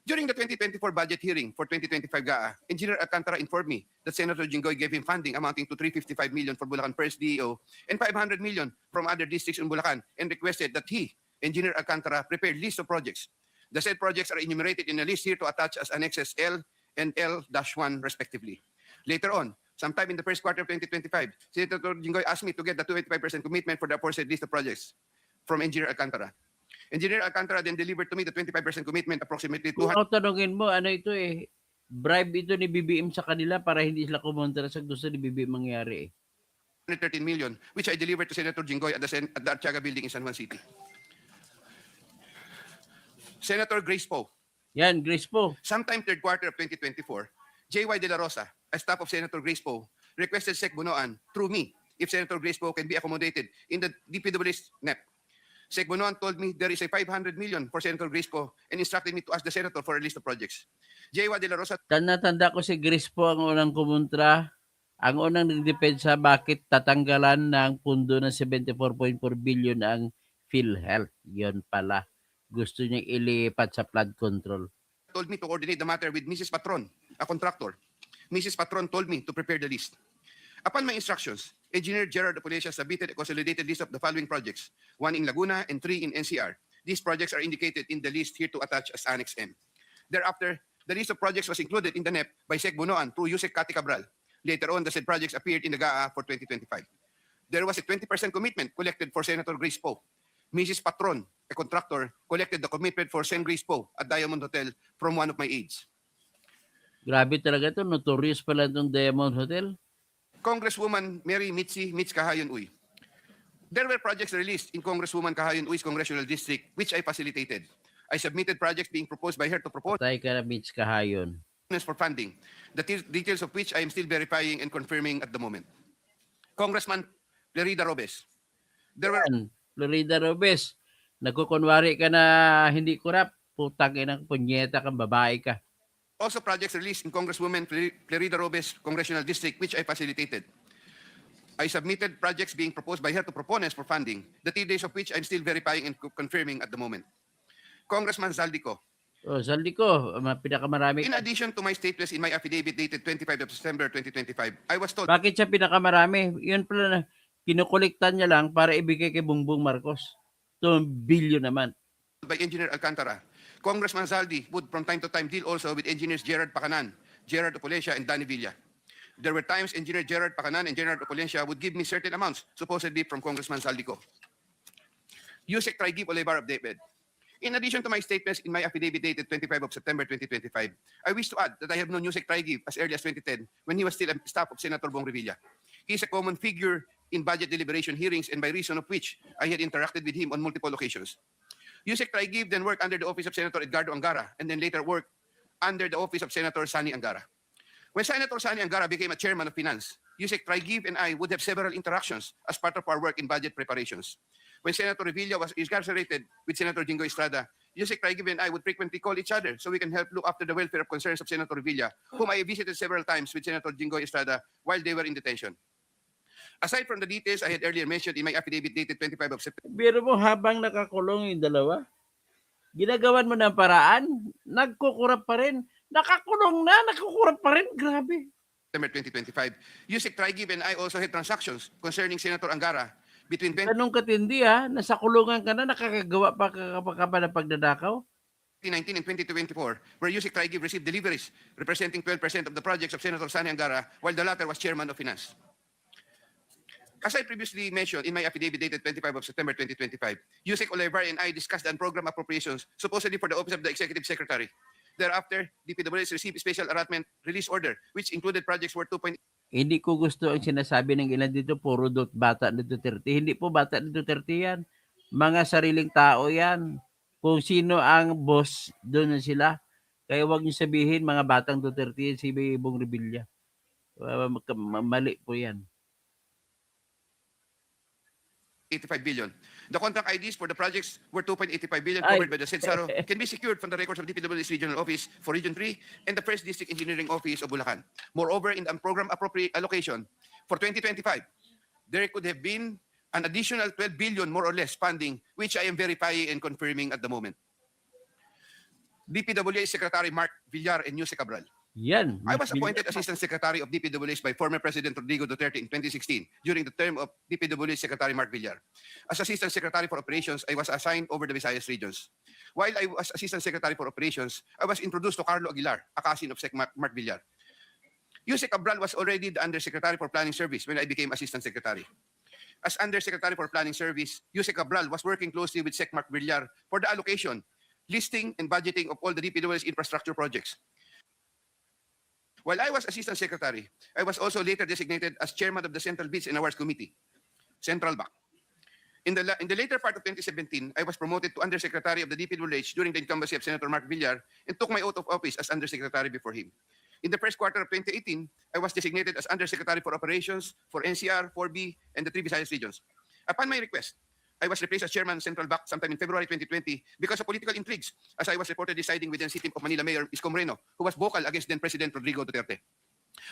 During the 2024 budget hearing for 2025 GAA, Engineer Alcantara informed me that Senator Jinggoy gave him funding amounting to 355 million for Bulacan First DEO and 500 million from other districts in Bulacan and requested that he, Engineer Alcantara, prepare list of projects. The said projects are enumerated in a list here to attach as Annexes L and L-1 respectively. Later on, sometime in the first quarter of 2025, Senator Jinggoy asked me to get the 25% commitment for the aforesaid list of projects from Engineer Alcantara. Engineer Alcantara then delivered to me the 25% commitment, approximately Kung ako tanongin mo, ano ito bribe ito ni BBM sa kanila para hindi sila kumontra sa gusto ni BBM mangyari 213 million, which I delivered to Senator Jinggoy at the Archaga building in San Juan City. Senator Grace Poe. Yan, Grace po. Sometime third quarter of 2024, J.Y. De La Rosa, a staff of Senator Grace Poe, requested Sec Bunoan through me if Senator Grace Poe can be accommodated in the DPW's NEP. Sec Bunoan told me there is a 500 million for Senator Grace Poe and instructed me to ask the Senator for a list of projects. J.Y. De La Rosa. Tanda ko si Grace po ang unang kumontra, ang unang nagdepensa bakit tatanggalan ng pundo ng 74.4 billion ang PhilHealth. Yun pala. Gusto niyang ilipat sa flood control. told me to coordinate the matter with Mrs. Patron, a contractor. Mrs. Patron told me to prepare the list. Upon my instructions, Engineer Gerard Apolesha submitted a consolidated list of the following projects, 1 in Laguna and 3 in NCR. These projects are indicated in the list here to attach as Annex M. Thereafter, the list of projects was included in the NEP by Sec Bunoan through Yusek Kati Cabral. Later on, the said projects appeared in the GAA for 2025. There was a 20% commitment collected for Senator Grace Poe. Mrs. Patron, a contractor, collected the commitment for Sen Grace Poe at Diamond Hotel from one of my aides. Grabe talaga to, notorious pala itong Diamond Hotel. Congresswoman Mary Mitzi Mitz Kahayon Uy. There were projects released in Congresswoman Kahayon Uy's congressional district, which I facilitated. I submitted projects being proposed by her to propose Tay ka na, Mitch Kahayon. for funding, the details of which I am still verifying and confirming at the moment. Congressman Lerida Robes. There were Yan, Florida Robes, nagkukunwari ka na hindi kurap, putang inang punyeta kang babae ka. also projects released in Congresswoman Lerida Robes' congressional district, which I facilitated. I submitted projects being proposed by her to proponents for funding, the details of which I'm still verifying and confirming at the moment. Congressman Zaldico. O, saldi ko, pinakamarami. In addition to my statements in my affidavit dated 25 of December 2025, I was told Bakit siya pinakamarami? Yun pala na, kinukuliktan niya lang para ibigay kay Bongbong Marcos. 2 billion naman. by Engineer Alcantara, Congressman Zaldi would from time to time deal also with engineers Gerard Pacanan, Gerard Opolesha, and Danny Villa. There were times Engineer Gerard Pacanan and Gerard Opolesha would give me certain amounts, supposedly from Congressman Zaldico. Yusek Traigib Olivar of David. In addition to my statements in my affidavit dated 25 of September 2025, I wish to add that I have known Yusek Traigib as early as 2010 when he was still a staff of Senator Bong Revilla. He is a common figure in budget deliberation hearings and by reason of which I had interacted with him on multiple occasions. Yusek Traigib then worked under the office of Senator Edgardo Angara and then later worked under the office of Senator Sani Angara. When Senator Sani Angara became a chairman of finance, Yusek Traigib and I would have several interactions as part of our work in budget preparations. When Senator Revilla was incarcerated with Senator Jinggoy Estrada, Yusek Traigib and I would frequently call each other so we can help look after the welfare of concerns of Senator Revilla, whom I visited several times with Senator Jinggoy Estrada while they were in detention. Aside from the details I had earlier mentioned in my affidavit dated 25 of September, Biro mo habang nakakulong yung dalawa, ginagawan mo ng paraan, nagkukurap pa rin. Nakakulong na, nagkukurap pa rin. Grabe. 2025, Yusek Traigib and I also had transactions concerning Senator Angara between 2019 Ganun katindi ha, nasa kulungan ka na, nakakagawa pa ka pa ng pagdadakaw. and 2024, where Yusek Traigib received deliveries representing 12% of the projects of Senator Sani Angara, while the latter was chairman of finance. As I previously mentioned in my affidavit dated 25 of September 2025, Yusek Olivar and I discussed the program appropriations supposedly for the Office of the Executive Secretary. Thereafter, DPWH received a special allotment release order which included projects worth 2. Hindi ko gusto ang sinasabi ng ilan dito, puro bata ni Duterte. Hindi po bata ni Duterte yan. Mga sariling tao yan. Kung sino ang boss, doon na sila. Kaya huwag niyo sabihin mga batang Duterte yan, si Bong Revilla. Mali po yan. 85 billion. The contract IDs for the projects were 2.85 billion covered by the SEDSARO can be secured from the records of DPW's Regional Office for Region 3 and the First District Engineering Office of Bulacan. Moreover, in the program appropriate allocation for 2025, there could have been an additional 12 billion more or less funding, which I am verifying and confirming at the moment. DPWH Secretary Mark Villar and Yusek Cabral. Yan. I was appointed Assistant Secretary of DPWH by former President Rodrigo Duterte in 2016 during the term of DPWH Secretary Mark Villar. As Assistant Secretary for Operations, I was assigned over the Visayas regions. While I was Assistant Secretary for Operations, I was introduced to Carlo Aguilar, a cousin of Sec Mark Villar. Yusek Cabral was already the Undersecretary for Planning Service when I became Assistant Secretary. As Undersecretary for Planning Service, Yusek Cabral was working closely with Sec Mark Villar for the allocation, listing, and budgeting of all the DPWH infrastructure projects. While I was Assistant Secretary, I was also later designated as Chairman of the Central Bids and Awards Committee, Central BAC. In the later part of 2017, I was promoted to Undersecretary of the DPWH during the incumbency of Senator Mark Villar and took my oath of office as Undersecretary before him. In the first quarter of 2018, I was designated as Undersecretary for Operations for NCR, 4B, and the 3 Visayas regions. Upon my request, I was replaced as Chairman of Central BAC sometime in February 2020 because of political intrigues, as I was reportedly siding with then City of Manila Mayor Isko Moreno, who was vocal against then President Rodrigo Duterte.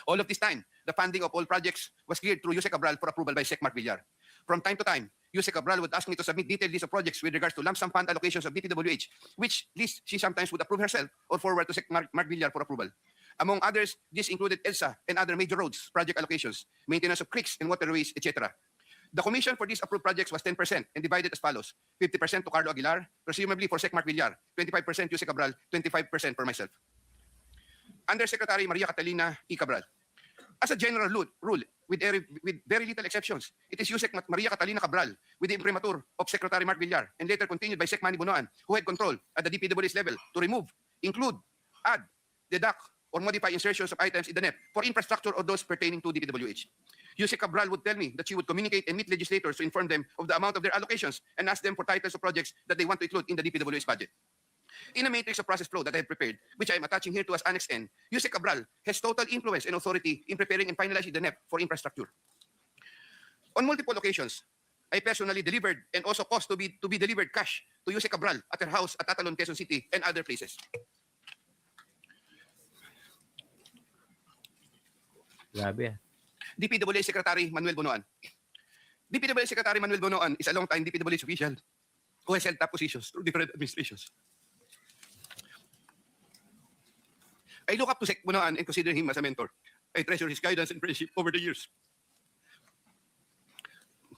All of this time, the funding of all projects was cleared through Yusek Cabral for approval by Sec Mark Villar. From time to time, Yuse Cabral would ask me to submit detailed list of projects with regards to lump sum fund allocations of DPWH, which list she sometimes would approve herself or forward to Sec Mark Villar for approval. Among others, this included NAG-IISA and other major roads project allocations, maintenance of creeks and waterways, etc. The commission for these approved projects was 10% and divided as follows: 50% to Carlo Aguilar, presumably for Sec Mark Villar, 25% Yuse Cabral, 25% for myself. Undersecretary Maria Catalina E. Cabral. As a general rule, with very little exceptions, it is Yusek Maria Catalina Cabral, with the imprimatur of Secretary Mark Villar, and later continued by Sec Manny Bunoan, who had control at the DPWH level to remove, include, add, deduct, or modify insertions of items in the NEP for infrastructure or those pertaining to DPWH. Yusek Cabral would tell me that she would communicate and meet legislators to inform them of the amount of their allocations and ask them for titles of projects that they want to include in the DPWH budget. In a matrix of process flow that I have prepared, which I am attaching here to as Annex N, Yusek Cabral has total influence and authority in preparing and finalizing the NEP for infrastructure. On multiple occasions, I personally delivered and also caused to be delivered cash to Yusek Cabral at her house at Atalon, Quezon City, and other places. Grabe. DPWH Secretary Manuel Bonoan. DPWH Secretary Manuel Bonoan is a long-time DPWH official who has held top positions through different administrations. I look up to Sec Bonoan and consider him as a mentor. I treasure his guidance and friendship over the years.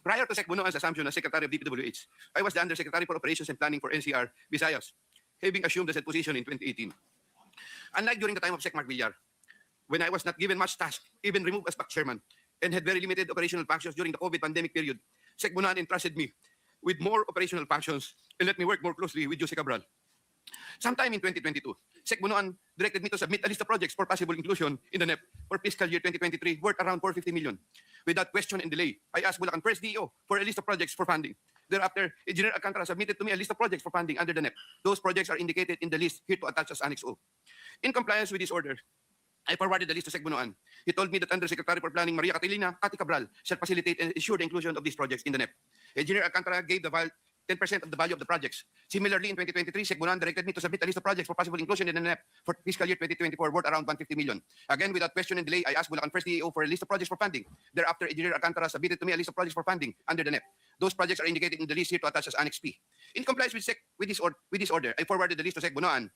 Prior to Sec Bonoan's assumption as Secretary of DPWH, I was the Undersecretary for Operations and Planning for NCR, Visayas, having assumed the said position in 2018. Unlike during the time of Sec Mark Villar, when I was not given much task, even removed as back chairman, and had very limited operational functions during the COVID pandemic period, Sec Bonoan entrusted me with more operational functions and let me work more closely with Jose Cabral. Sometime in 2022, Sec Bonoan directed me to submit a list of projects for possible inclusion in the NEP for fiscal year 2023 worth around 450 million. Without question and delay, I asked Bulacan First DO for a list of projects for funding. Thereafter, Engineer Alcantara submitted to me a list of projects for funding under the NEP. Those projects are indicated in the list here to attach as Annex O. In compliance with this order, I forwarded the list to Sec Bonoan. He told me that Undersecretary for Planning Maria Catalina Cati Cabral shall facilitate and ensure the inclusion of these projects in the NEP. Engineer Alcantara gave the 10% of the value of the projects. Similarly, in 2023, Sec Bonoan directed me to submit a list of projects for possible inclusion in the NEP for fiscal year 2024 worth around 150 million. Again, without question and delay, I asked Bulacan First DO for a list of projects for funding. Thereafter, Engineer Alcantara submitted to me a list of projects for funding under the NEP. Those projects are indicated in the list here to attach as Annex P. In compliance with this order, I forwarded the list to Sec Bonoan.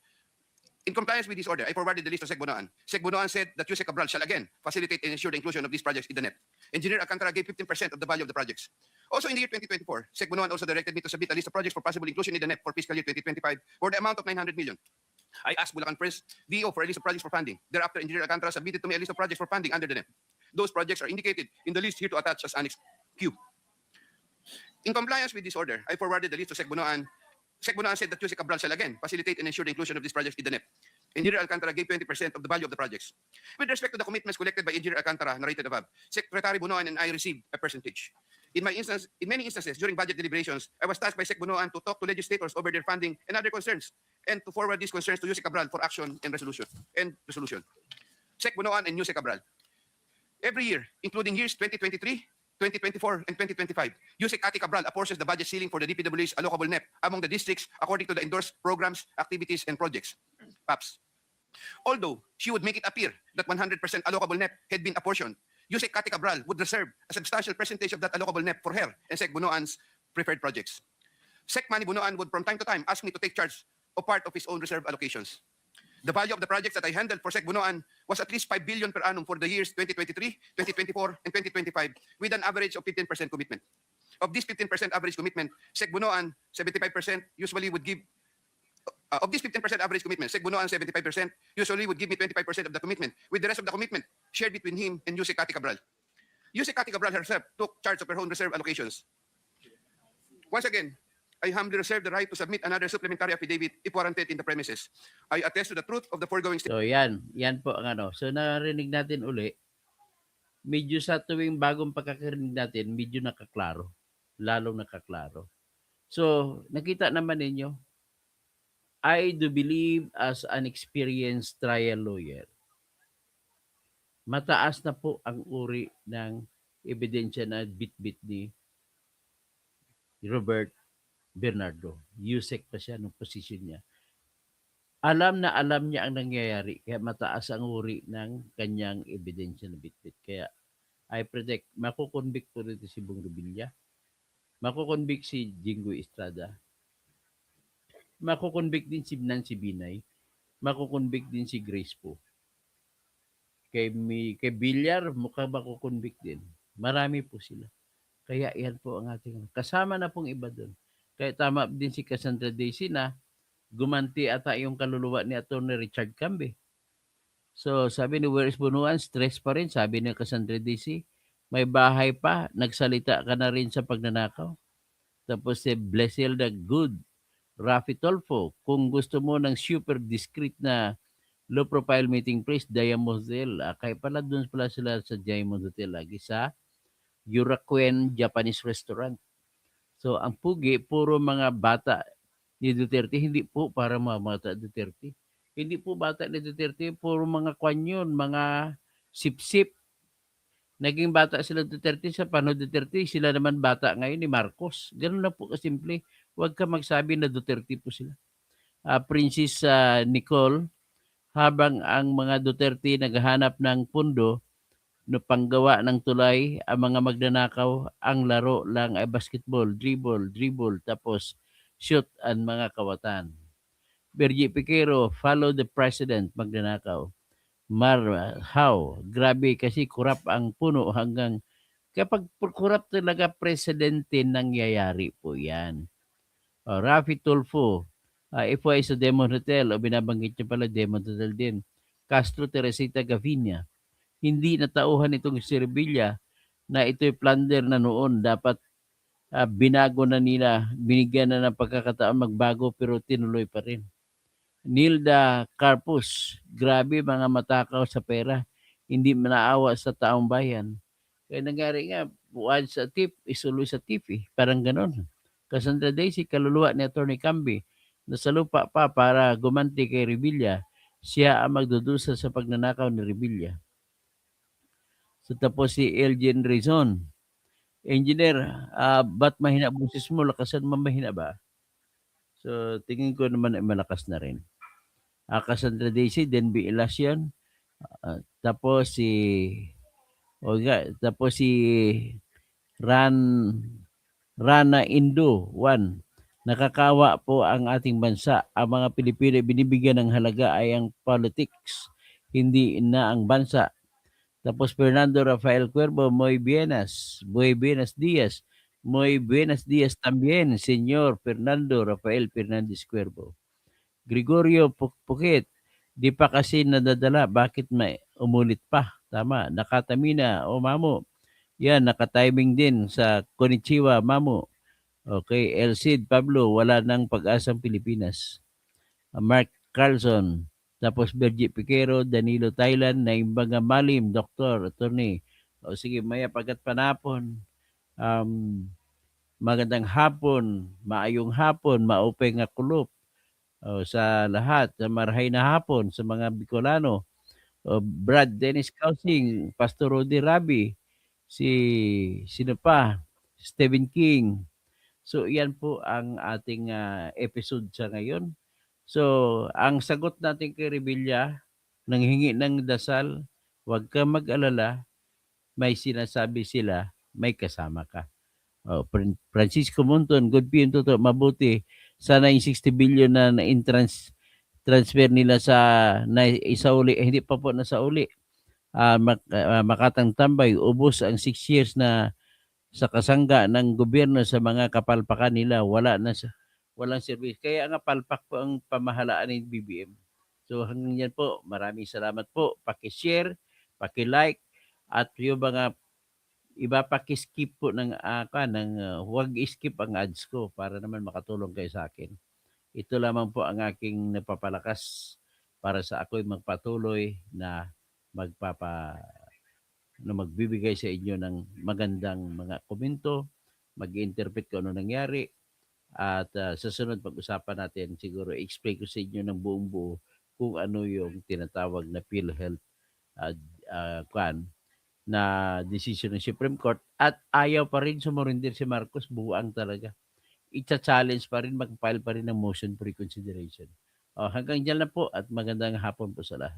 In compliance with this order, I forwarded the list to Sec Bonoan. Sec Bonoan said that Yusek Cabral shall again facilitate and ensure the inclusion of these projects in the NEP. Engineer Alcantara gave 15% of the value of the projects. Also in the year 2024, Sec Bonoan also directed me to submit a list of projects for possible inclusion in the NEP for fiscal year 2025 for the amount of 900 million. I asked Bulacan First DO for a list of projects for funding. Thereafter, Engineer Alcantara submitted to me a list of projects for funding under the NEP. Those projects are indicated in the list here to attach as Annex Q. In compliance with this order, I forwarded the list to Sec Bonoan. Sec Bonoan said that Yusek Cabral shall again facilitate and ensure the inclusion of these projects in the NEP. Engineer Alcantara gave 20% of the value of the projects. With respect to the commitments collected by Engineer Alcantara narrated above, Secretary Bonoan and I received a percentage. In many instances during budget deliberations, I was tasked by Sec Bonoan to talk to legislators over their funding and other concerns, and to forward these concerns to Yusek Cabral for action and resolution. Sec Bonoan and Yusek Cabral. Every year, including years 2023, 2024, and 2025, Yusek Ati Cabral apportions the budget ceiling for the DPWH's allocable NEP among the districts according to the endorsed programs, activities, and projects. PAPs. Although she would make it appear that 100% allocable NEP had been apportioned, Yusek Ati Cabral would reserve a substantial percentage of that allocable NEP for her and Sec Bonoan's preferred projects. Sec Manny Bunoan would from time to time ask me to take charge of part of his own reserve allocations. The value of the projects that I handled for Sec Bonoan was at least 5 billion per annum for the years 2023, 2024, and 2025, with an average of 15% commitment. Of this 15% average commitment, Sec Bonoan 75% usually would give. Of this 15% average commitment, Sec Bonoan 75% usually would give me 25% of the commitment, with the rest of the commitment shared between him and Yusek Ati Cabral. Yusek Ati Cabral herself took charge of her own reserve allocations. Once again, I humbly reserve the right to submit another supplementary affidavit if warranted in the premises. I attest to the truth of the foregoing statement. So yan po ang ano. So narinig natin uli, medyo sa tuwing bagong pagkakarinig natin, medyo nakaklaro. Lalong nakaklaro. So nakita naman ninyo, I do believe as an experienced trial lawyer, mataas na po ang uri ng ebidensya na bit-bit ni Robert Bernardo. Yusek pa siya nung posisyon niya. Alam niya ang nangyayari, kaya mataas ang uri ng kanyang ebidensya na bit-bit. Kaya I predict, makukonvict po rito si Bong Revilla. Mako-convict si Jinggoy Estrada, mako-convict din si Nancy Binay, mako-convict din si Grace po. Kay Villar, mukhang mako-convict din. Marami po sila. Kaya yan po ang ating kasama na pong iba doon. Kaya tama din si Cassandra Daisy na gumanti ata yung kaluluwa ni Atty. Richard Cambe. So sabi ni Where is Bunuan, stress pa rin, sabi ni Cassandra Daisy. May bahay pa, nagsalita ka na rin sa pagnanakaw. Tapos si Blesilda Good, Rafi Tolfo, kung gusto mo ng super discreet na low profile meeting place, Diamond Hotel. Kaya pala doon pala sila sa Diamond Hotel lagi sa Yurakuen Japanese Restaurant. So ang pugi, puro mga bata ni Duterte, hindi po para mga bata Duterte. Hindi po bata ni Duterte, puro mga kwanyon, mga sip-sip. Naging bata sila Duterte sa panahon Duterte, sila naman bata ngayon ni Marcos. Ganun na po kasimple. Huwag ka magsabi na Duterte po sila. Princess Nicole, habang ang mga Duterte naghahanap ng pundo no panggawa ng tulay, ang mga magnanakaw, ang laro lang ay basketball, dribble, tapos shoot ang mga kawatan. Bergie Piquero, follow the president, magnanakaw. How? Grabe kasi kurap ang puno hanggang kapag kurap talaga presidente nangyayari po yan. Rafi Tulfo, FY sa Demon Hotel, o binabanggit niya pala Demon Hotel din. Castro Teresita Gavinia, hindi natauhan itong si Revilla na ito'y plunder na noon. Dapat binago na nila, binigyan na ng pagkakataon magbago pero tinuloy pa rin. Nilda Carpus, grabe mga matakaw sa pera, hindi manaawa sa taong bayan. Kaya nangyari nga, buwan sa tip, isuloy sa tip eh. Parang ganon. Cassandra Daisy, kaluluwa ni Atty. Cambe, nasa lupa pa para gumanti kay Revilla. Siya ang magdudusa sa pagnanakaw ni Revilla. So tapos si Elgin Rizon. Engineer, ba't mahina boses mo? Lakasan mo mahina ba? So tingin ko naman ay malakas na rin. Cassandra Daisy, Denby Elasion. Tapos si Rana Indo, 1. Nakakawa po ang ating bansa. Ang mga Pilipino binibigyan ng halaga ay ang politics, hindi na ang bansa. Tapos Fernando Rafael Cuervo, muy buenas días. Muy buenas días también, Señor Fernando Rafael Fernandez Cuervo. Gregorio Pukit, di pa kasi nadadala, bakit may umulit pa? Tama, nakatamina, mamo. Yan, nakatiming din sa Konnichiwa, mamo. Okay, Elcid Pablo, wala nang pag-asang Pilipinas. Mark Carlson, tapos Bergie Piquero, Danilo Thailand, Naimbaga Malim, Doktor, Attorney. Sige, maya pagat panapon. Magandang hapon, maayong hapon, maupay nga kulop. Sa lahat, sa marahay na hapon, sa mga Bicolano. Brad Dennis Kausing, Pastor Rudy Rabi, sino pa? Stephen King. So, yan po ang ating episode sa ngayon. So, ang sagot natin kay Revilla, nanghingi ng dasal, huwag ka mag-alala, may sinasabi sila, may kasama ka. Francisco Monton, good PM totoo, mabuti. Sana yung 60 billion na transfer nila sa isauli, hindi pa po nasa uli. Makatang Tambay, ubos ang 6 years na sa kasangga ng gobyerno sa mga kapalpakan nila, walang service. Kaya nga palpak po ang pamahalaan ng BBM. So hanggang yan po, maraming salamat po. Paki-share, paki-like, at yung mga iba paki-skip po ng huwag skip ang ads ko para naman makatulong kayo sa akin. Ito lamang po ang aking napapalakas para sa ako'y magpatuloy na magbibigay sa inyo ng magandang mga komento, mag-interpret kung ano nangyari, at sa sunod pag-usapan natin, siguro explain ko sa inyo ng buong buo kung ano yung tinatawag na PhilHealth na decision ng Supreme Court, at ayaw pa rin sumurindir si Marcos, buwang talaga. Itcha-challenge pa rin, mag-file pa rin ng motion for reconsideration. Hanggang dyan lang po at magandang hapon po sa lahat.